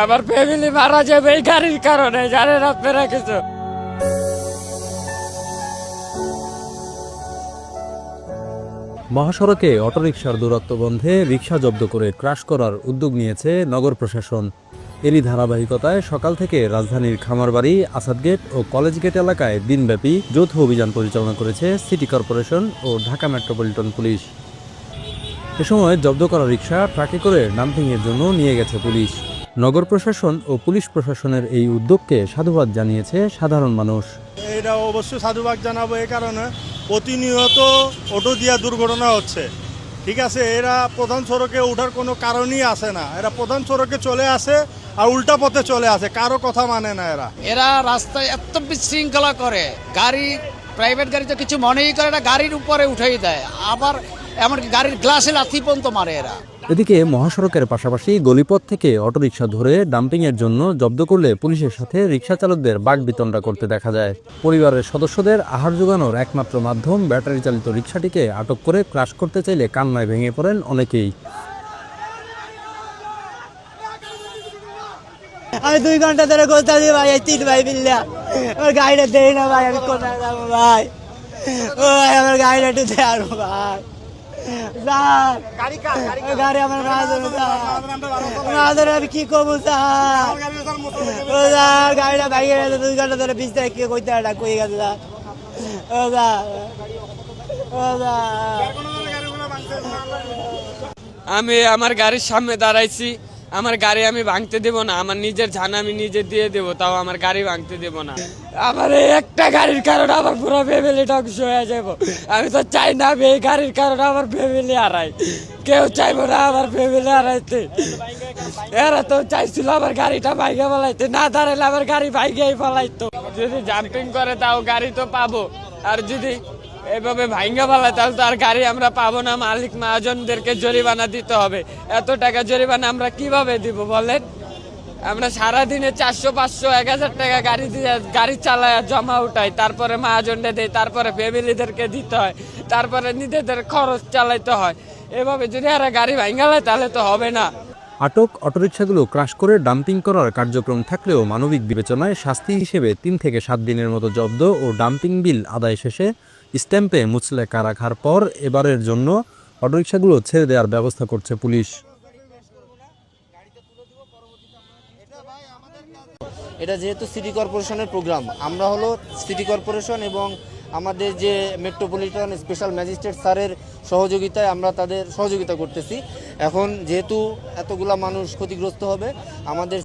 আমার ফ্যামিলি মারা যাবে এই গাড়ির কারণে, জানেন আপনারা কিছু? মহাসড়কে অটোরিকশার দূরত্ব বন্ধে রিকশা জব্দ করে ক্রাশ করার উদ্যোগ নিয়েছে নগর প্রশাসন। এরই ধারাবাহিকতায় সকাল থেকে রাজধানীর খামারবাড়ি, আসাদগেট ও কলেজ গেট এলাকায় দিনব্যাপী যৌথ অভিযান পরিচালনা করেছে সিটি কর্পোরেশন ও ঢাকা মেট্রোপলিটন পুলিশ। এ সময় জব্দ করা রিকশা ট্রাকে করে ডাম্পিংয়ের জন্য নিয়ে গেছে পুলিশ। নগর প্রশাসন ও পুলিশ প্রশাসনের এই উদ্যোগকে সাধুবাদ জানিয়েছে সাধারণ মানুষ। এটা অবশ্যই সাধুবাদ জানাবো, এই কারণে প্রতিনিয়ত অটো দিয়া দুর্ঘটনা হচ্ছে। ঠিক আছে, এরা প্রধান সড়কে ওঠার কোনো কারণই আসে না, এরা প্রধান সড়কে চলে আসে আর উল্টা পথে চলে আসে, কারো কথা মানে না। এরা রাস্তায় এত বিশৃঙ্খলা করে, গাড়ি প্রাইভেট গাড়ি তো কিছু মনেই করে না, গাড়ির উপরে উঠেই দেয়, আবার এমনকি গাড়ির গ্লাসে লাথি পর্যন্ত মারে এরা। এদিকে মহাসড়কের পাশাপাশি গলিপথ থেকে অটোরিকশা ধরে ডাম্পিংয়ের জন্য জব্দ করলে পুলিশের সাথে রিকশা চালকদের বাকবিতণ্ডা করতে দেখা যায়। পরিবারের সদস্যদের আহার জোগানোর একমাত্র মাধ্যম ব্যাটারি চালিত রিকশাটিকে আটক করে ক্রাশ করতে চাইলে কান্নায় ভেঙে পড়েন অনেকেই। আমি 2 ঘন্টা ধরে কোথায় ভাই, এই 3 ভাই মিললে আমার গাড়িটা দেই না ভাই, আমি কোথায় যাবো ভাই? ও ভাই আমার গাড়িটা একটু দেয় ভাই। গাড়ি আমার আমি কি করবো স্যার? গাড়িটা ভাইয়ে গেছে 2 ঘন্টা ধরে, 20 তারিখ কইতে কই গেছে স্যার। আমি আমার গাড়ির সামনে দাঁড়াইছি, আমার গাড়ি আমি ভাঙতে দেব না, আমার নিজের জান আমি নিজে দিয়ে দেব, তাও আমার গাড়ি ভাঙতে দেব না। আমার এই একটা গাড়ির কারণে আমার পুরো ফ্যামিলি ধ্বংস হয়ে যাব। আমি তো চাই না আমি এই গাড়ির কারণে আমার ফ্যামিলি হারাই, কেউ চাইবো না আমার ফ্যামিলি হারাইতে। এরা তো চাইছিল আমার গাড়িটা ভাইগে ফেলাইতে, না দাঁড়াইলে আমার গাড়ি ভাইগেই ফেলাইতো। যদি জাম্পিং করে তাও গাড়ি তো পাবো, আর যদি এভাবে ভাঙ্গা ফেলায় তাহলে তো আর গাড়ি আমরা পাবো না। মালিক মহাজনদেরকে জরিমানা দিতে হবে। এত টাকা জরিমানা আমরা কিভাবে দিব বলেন? আমরা সারাদিনে 400, 500, 1000 টাকা গাড়ি দিয়ে গাড়ি চালায় জমা উঠাই, তারপরে মহাজনদের দেয়, তারপরে ফ্যামিলিদেরকে দিতে হয়, তারপরে নিজেদের খরচ চালাইতে হয়। এভাবে যদি আর গাড়ি ভাঙ্গালায় তাহলে তো হবে না। আটক অটোরিকশাগুলো ক্রাশ করে ডাম্পিং করার কার্যক্রম থাকলেও মানবিক বিবেচনায় শাস্তি হিসেবে 3 থেকে 7 দিনের মতো জব্দ ও ডাম্পিং বিল আদায় শেষে স্ট্যাম্পে মুচলে কারাঘার পর এবারের জন্য অটোরিকশাগুলো ছেড়ে দেওয়ার ব্যবস্থা করছে পুলিশ। এটা যেহেতু সিটি কর্পোরেশনের প্রোগ্রাম, আমরা হলো সিটি কর্পোরেশন এবং আমাদের যে মেট্রোপলিটন স্পেশাল ম্যাজিস্ট্রেট স্যারের সহযোগিতায় আমরা তাদের সহযোগিতা করতেছি। এখন যেহেতু এতগুলা মানুষ ক্ষতিগ্রস্ত হবে, আমাদের